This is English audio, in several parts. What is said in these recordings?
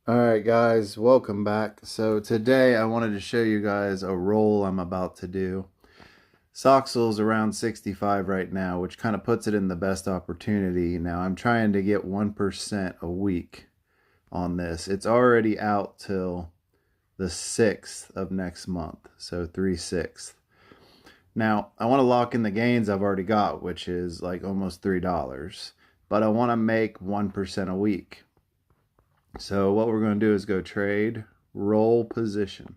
Alright guys, welcome back. So today I wanted to show you guys a roll I'm about to do. Soxl's around 65 right now, which kind of puts it in the best opportunity. Now I'm trying to get 1% a week on this. It's already out till the 6th of next month, so 3/6. Now I want to lock in the gains I've already got, which is like almost $3, but I want to make 1% a week. So what we're going to do is go trade, roll position.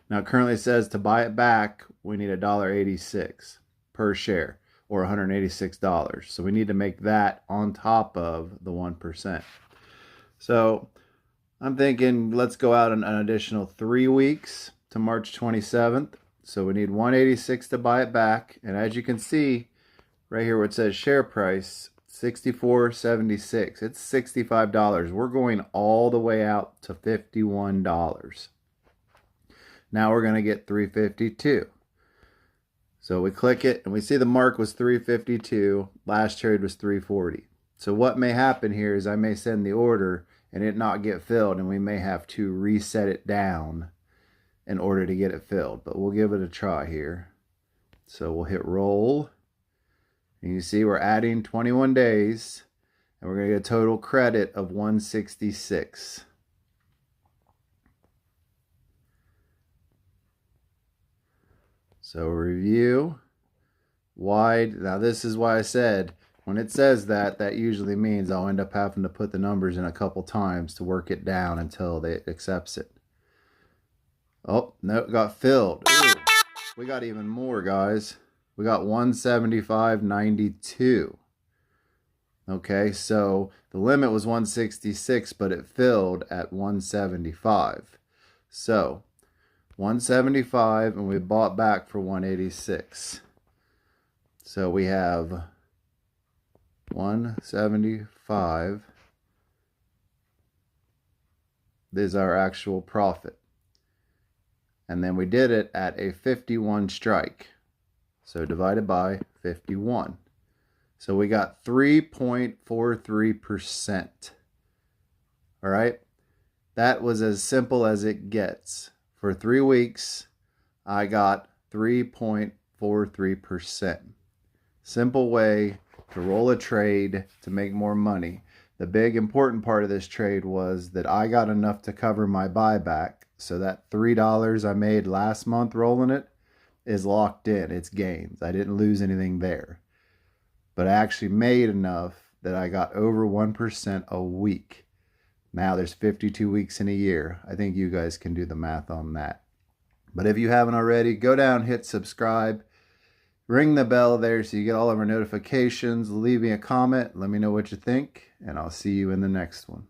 Now it currently says to buy it back, we need $1.86 per share or $186. So we need to make that on top of the 1%. So I'm thinking let's go out an additional 3 weeks to March 27th. So we need 186 to buy it back. And as you can see right here where it says share price, 64.76. It's $65. We're going all the way out to $51. Now we're going to get 352. So we click it and we see the mark was 352. Last trade was 340. So what may happen here is I may send the order and it not get filled, and we may have to reset it down in order to get it filled. But we'll give it a try here. So we'll hit roll. And you see we're adding 21 days, and we're going to get a total credit of 166. So review, wide. Now this is why I said, when it says that, that usually means I'll end up having to put the numbers in a couple times to work it down until it accepts it. Oh, no, it got filled. Ooh, we got even more, guys. We got 175.92. Okay, so the limit was 166, but it filled at 175. So 175, and we bought back for 186. So we have 175. This is our actual profit. And then we did it at a 51 strike. So divided by 51. So we got 3.43%. All right. That was as simple as it gets. For 3 weeks, I got 3.43%. Simple way to roll a trade to make more money. The big important part of this trade was that I got enough to cover my buyback. So that $3 I made last month rolling it is locked in. It's gains. I didn't lose anything there. But I actually made enough that I got over 1% a week. Now there's 52 weeks in a year. I think you guys can do the math on that. But if you haven't already, go down, hit subscribe, ring the bell there so you get all of our notifications. Leave me a comment. Let me know what you think, and I'll see you in the next one.